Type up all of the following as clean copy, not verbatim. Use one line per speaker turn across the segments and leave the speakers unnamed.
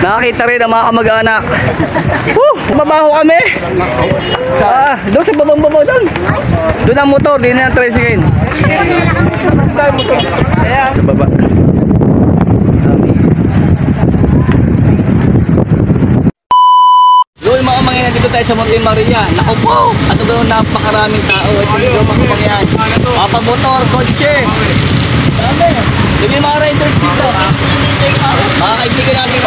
Nakakita rin ang mga kamag-anak. Mabaho kami. Doon sa babang-babaw doon. Doon ang motor, di na ang tricycle. Sa baba. Doon mga kamangyan, dito tayo sa Monte Maria. Naku po, ano doon, napakaraming tao. Ito yung mga kamangyan. Papamotor, kotse. Dami. Yung mga riders dito. Mga kaibigan namin.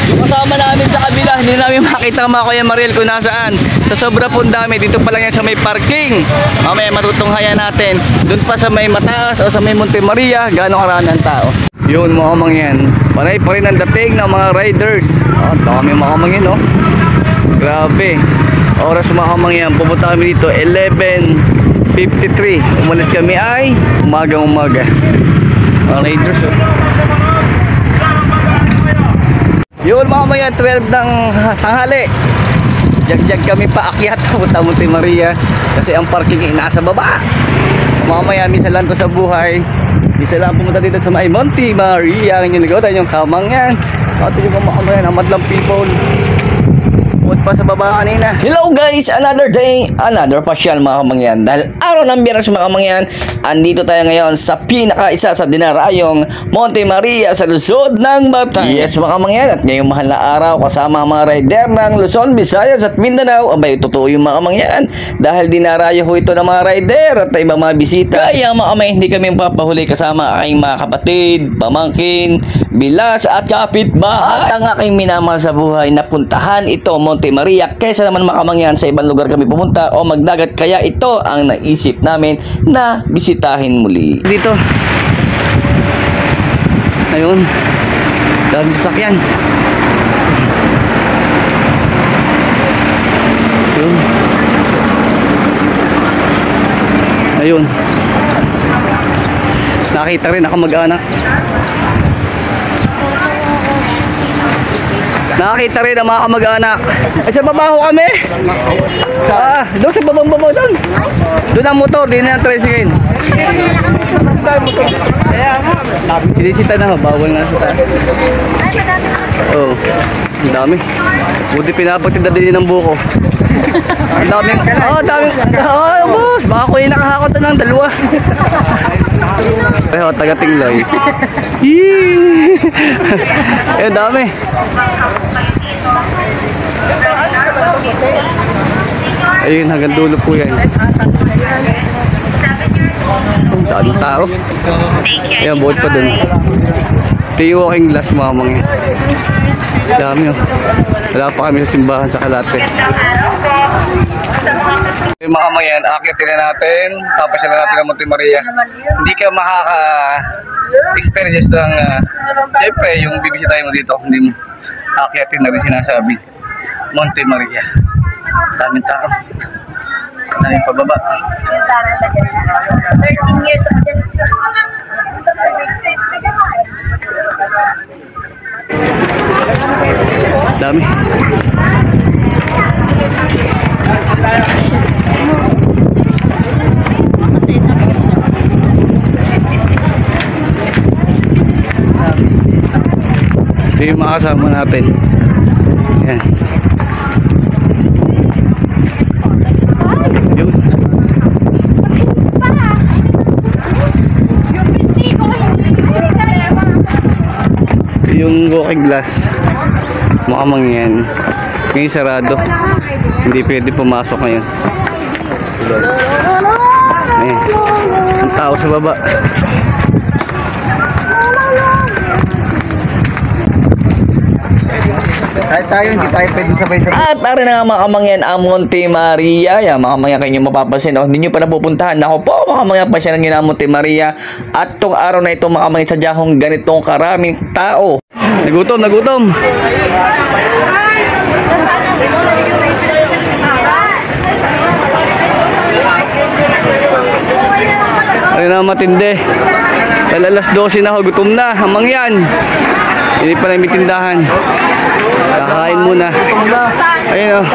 Yung kasama namin sa kabila, hindi namin makita mga Kuya Mariel kung nasaan. Sa sobra pong dami, dito pa lang yan sa may parking. Mamaya matutunghayan natin. Doon pa sa may mataas o sa may Monte Maria, gano'ng karami ang tao. Yun mga kamangyan, panay pa rin ang dating ng mga riders. Dami mga kamangyan, no? Grabe. Oras mga kamangyan, pumunta kami dito 11:53. Umalis kami ay umaga. Mga riders, oh. Yun mga kamangyan, 12 ng tanghali. Jag kami paakyat punta Monte Maria kasi ang parking ay nasa baba. Mga kamangyan, minsan lang to sa buhay. Isa lang pumunta dito sa may Monte Maria. Ang yung nagawa yung kamangyan. At yung mga kamangyan, amadlang people. Pumunta pa sa baba kanina. Hello guys! Another day, another pasyal mga kamangyan. Dahil araw ng Biyernes mga kamangyan, andito tayo ngayon sa pinaka-isa sa dinarayong Monte Maria sa Luzon ng Batangas. Yes mga kamangyan, at ngayong mahal na araw kasama ang mga rider ng Luzon, Visayas at Mindanao. Abay, totoo yung mga kamangyan. Dahil dinarayo ko ito ng mga rider at ibang mga bisita. Kaya mga kamangyan, hindi kami papahuli kasama aking mga kapatid, pamangkin, bilas at kapitbahay. At ang aking minamahal sa buhay na puntahan ito Monte Maria, kaysa naman makamangyan sa ibang lugar kami pumunta o magdagat, kaya ito ang naisip namin na bisitahin muli. Dito. Ayun. Daming sasakyan. Ayun. Ayun. Nakita rin ako mag-anak. Nakakita rin ang mga kamag-anak. Ay, sa babaho kami. Doon sa babang-babaw doon. Doon ang motor, di na ang tricycle. Sinisita na, bawal na sa taas. Oo, ang dami. Buti pinapagtinda din ng buko. Ang daming, boss, baka ko yung nakahakot na ng dalawa. Pero taga-tingloy. Ayun, dami. Ayun, hanggang dulo po yan. Ang daming tao. Ayan, buhat pa dun. Ito yung walking glass mga mga. Dami, oh. Wala pa kami sa simbahan sa Kalate. Yung mga kamangyan, akyatin na natin. Papasyalan natin ang Monte Maria. Hindi ka makaka-experience ng siyempre yung bibisitahin mo dito. Hindi mo akyatin na rin sinasabi. Monte Maria. Daming tao. Daming pababa.
13 years old.
Dami. Ito yung mga kasama natin. Yan. Yun. Ito yung walking glass. Mukhang yan. Ngayon sarado. Hindi pwede pumasok ngayon. Ayan. Ang tao sa baba.
Kahit tayo, hindi tayo pwede sabay-sabay.
At ari na nga mga kamangyan ang Monte Maria. Yan mga kamangyan, kayo mapapansin. Hindi nyo pa napupuntahan. Ako po mga kamangyan, pasyalan nyo na ang Monte Maria. At tong araw na ito mga kamangyan, sadyahong ganitong karaming tao. Nagutom. Ayun na matindi. Alas 12 na ako, gutom na. Hamang yan. Hindi pa na may tindahan. Kakain muna. Ayun o.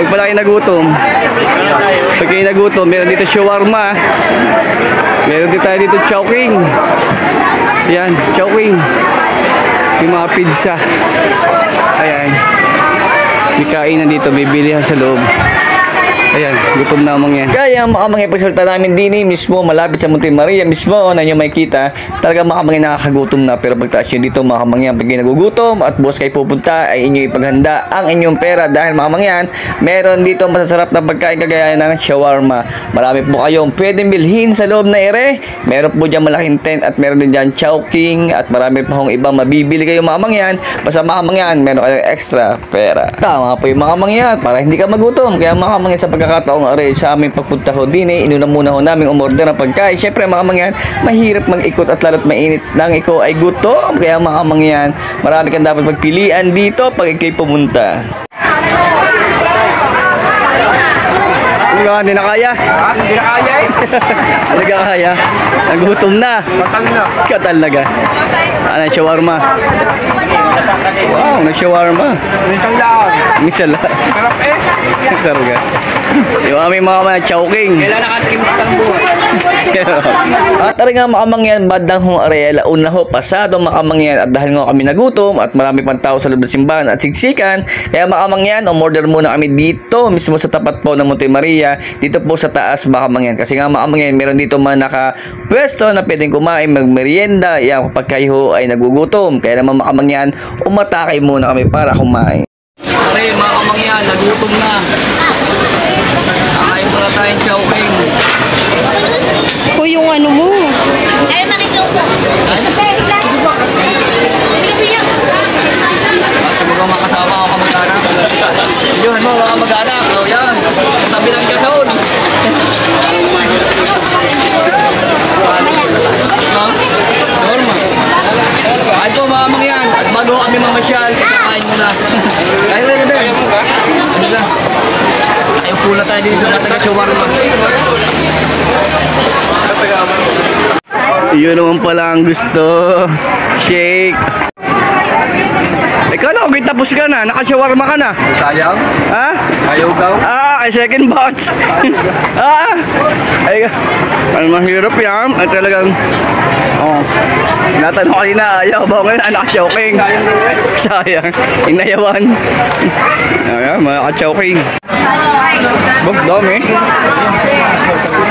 Pag pala kayo nagutom. Pag kayo nagutom, meron dito shawarma. Meron dito tayo dito chowking. Yan, chowking. Yung mga pizza. Ayan. May kainan dito, bibilihan sa loob. Ayan, gutom na amang yan. Kaya mga pagsalta namin din mismo, malapit sa Monte Maria mismo, na nyo makikita, talaga mga nakakagutom na. Pero pagtaas nyo dito mga kamangyan, pag kayo nagugutom at boss kayo pupunta, ay inyo ipaghanda ang inyong pera. Dahil mga kamangyan, meron dito masasarap na pagkain kagaya ng shawarma. Marami po kayong pwedeng bilhin sa loob na ere. Meron po dyan malaking tent at meron din dyan chowking at marami pa hong ibang mabibili kayo mga kamangyan. Basta mga kamangyan, meron kayong extra pera. Tama po yung mga kamangyan, para hindi ka magutom. Kaya mga kamangyan, sa pagkakataong aray sa aming pagpunta ho din inuna muna ho namin umorder ng pagkain. Syempre mga kamangyan, mahirap mag-ikot at lalo't mainit lang ikaw ay gutom. Kaya mga kamangyan, marami kang dapat magpilian dito pag ikay pumunta. Hindi na kaya?
Hindi na kaya eh.
Hindi ka kaya? Nagutom na.
Katal na.
Katalaga. Ano, shawarma? Wow, nag-shawarma.
Minsan lang.
Minsan lang.
Sarap eh.
Sarap ka. Yung aming mga chowking.
Kailan nakatikim ng buhay?
At talaga makamangyan, badang hong areala una ho, pasado makamangyan. At dahil nga kami nagutom at marami pang tao sa loob ng simbahan at siksikan, kaya makamangyan, umorder muna kami dito mismo sa tapat po ng Monte Maria, dito po sa taas makamangyan. Kasi nga makamangyan, meron dito mga nakapwesto na pwedeng kumain, magmerienda, yan kapag kayo ay nagugutom. Kaya naman makamangyan, umatakay muna kami para kumain. Pare, makamangyan, nagutom na. Kakain muna tayong chowking.
O yung ano mo.
Ay, makiklaw po.
Mukhang makasama ako kamag-anak. Yun mo, mga kamag-anak. O yan, tabi ng gasol. Norma. Ay po mga mangyan. At bago kami mamasyal, ikakain muna. Kain rin natin. Ano na? Ay, pula tayo din sa mataga shawarma. Yun naman pala ang gusto. Shake. Ikaw na, okay, tapos ka na. Naka-shawarma ka na.
Sayang.
Ha?
Ayaw daw.
Ay, second batch. Ay, ano mahirap yan. At talagang, natanong ko na, ayaw ba ngayon, naka-choking. Sayang. Inayawan. Ayan, mga ka-choking. Bog, dami.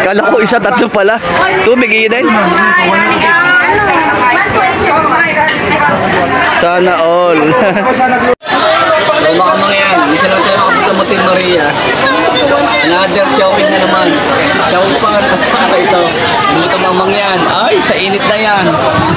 Kala ko isa, tatlo pala. Tubig, iyo din. Sana all. So mga mangyan, isa lang tayo makapunta Monte Maria. Another chowking na naman. Chowpan at saka ito. Dito mga mangyan. Ay, sa init na yan.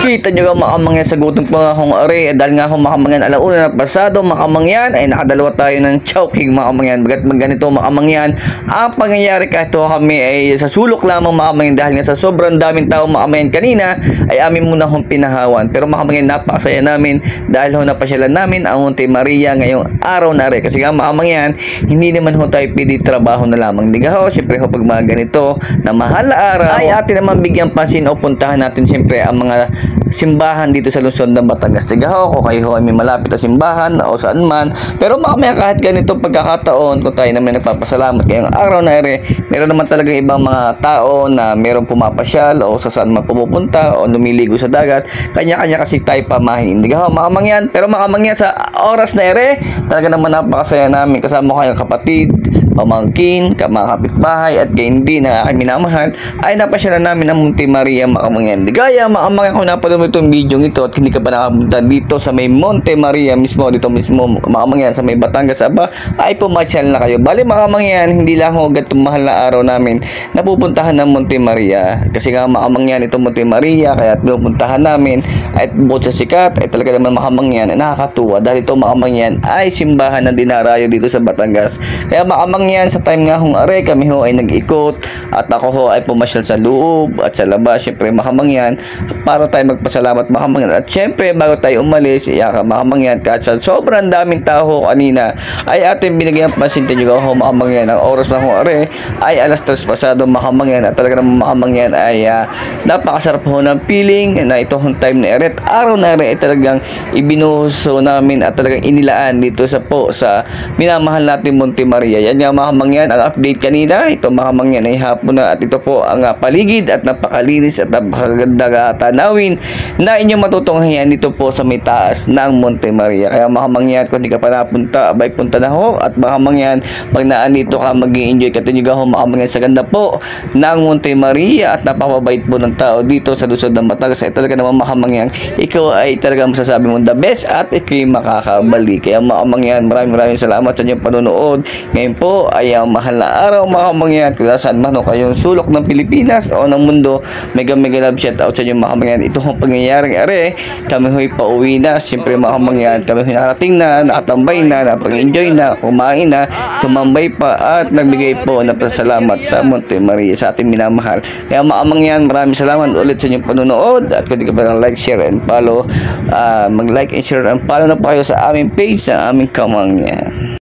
Kita nyo mga mangyan sa gutom pa nga akong are. Dahil nga akong mga mangyan alauna na pasado mga mangyan ay nakadalawa tayo ng chowking mga mangyan. Bagat magganito mga mangyan. Ang pangyayari kahit kami ay sa sulok lamang mga mangyan. Dahil nga sa sobrang daming tao mga mangyan kanina ay amin muna akong pinahawan. Pero mga mangyan napakasaya namin dahil ho napasyalan namin ang Monte Maria ngayong araw na rin. Kasi nga mga mangyan, hindi naman ho tayo pwede trabaho na lamang. Di ho, siyempre ho pag mga ganito na mahal na araw ay atin naman bigyan pansin o puntahan natin siyempre ang mga simbahan dito sa lungsod ng Batangas. Di ho, kung kayo ho ay may malapit na simbahan o saan man. Pero mga kahit ganito pagkakataon, kung tayo naman nagpapasalamat ngayong araw na rin, meron naman talagang ibang mga tao na meron pumapasyal o sa saan man pupunta o lumiligo sa dagat. Kanya-kanya kasi tayo pamahin. Di ho, mga mangyan. Pero mga mangyan sa oras na ere, talaga naman napakasaya namin kasama ko kayong kapatid, pamangkin, mga kapitbahay at kaya hindi na aking minamahal ay napasyalan namin ang Monte Maria makamangyan. Di gaya makamangyan kung napanood mo itong video ito at hindi ka pa nakapunta dito sa may Monte Maria mismo, dito mismo makamangyan sa may Batangas Aba, ay pumasyal na kayo. Bali makamangyan, hindi lang ho gatong mahal na araw namin napupuntahan ng Monte Maria kasi nga makamangyan itong Monte Maria kaya pinupuntahan namin at bukod sa sikat ay talaga naman makamangyan nakakatuwa dahil ito makamangyan ay simbahan ng dinarayo dito sa Batangas. Kaya makamangyan sa time nga hong are kami ho ay nag-ikot at ako ho ay pumasyal sa loob at sa labas syempre makamangyan para tayo magpasalamat makamangyan at syempre bago tayo umalis iyaka makamangyan kahit sa sobrang daming tao kanina ay ating binigyan pansin nyo ho makamangyan ang oras na hong are ay alas 3 pasado makamangyan at talaga naman makamangyan ay napakasarap ho ng feeling na itong time na ere at araw na ere ay talagang ibinuhuso namin at talagang inilaan dito sa minamahal natin Monte Maria. Yan nga mga kamangyan, ang update kanina, ito mga kamangyan ay hapon na at ito po ang paligid at napakalinis at napakaganda tanawin na inyong matutunghayan dito po sa may taas ng Monte Maria. Kaya mga kamangyan, kung di ka pa napunta, abay punta na ho. At mga kamangyan, pag naandito ka, mag-i-enjoy ka tinyo ho mga kamangyan sa ganda po ng Monte Maria at napapabait po ng tao dito sa Luzon ng Batangas. Ay talaga naman mga kamangyan, ikaw ay talaga masasabi mong the best at ikaw makakabalik. Kaya mga kamangyan, maraming salamat sa inyong panonood. Ngayon po ay ang mahal na araw mga kamangyan, kung saan man o kayong sulok ng Pilipinas o ng mundo, mega love shout out sa inyong mga kamangyan. Ito ang pangyayaring are, kami ho'y pauwi na. Siyempre mga kamangyan, kami ho'y nakarating na, nakatambay na, napag-enjoy na, kumain na, tumambay pa at nagbigay po na pasalamat sa Monte Maria sa ating minamahal. Kaya mga kamangyan, maraming salamat ulit sa inyong panonood at kung di ka pa like, share and follow, mag-like and share and follow na po kayo sa aming page, sa aming kamangyan.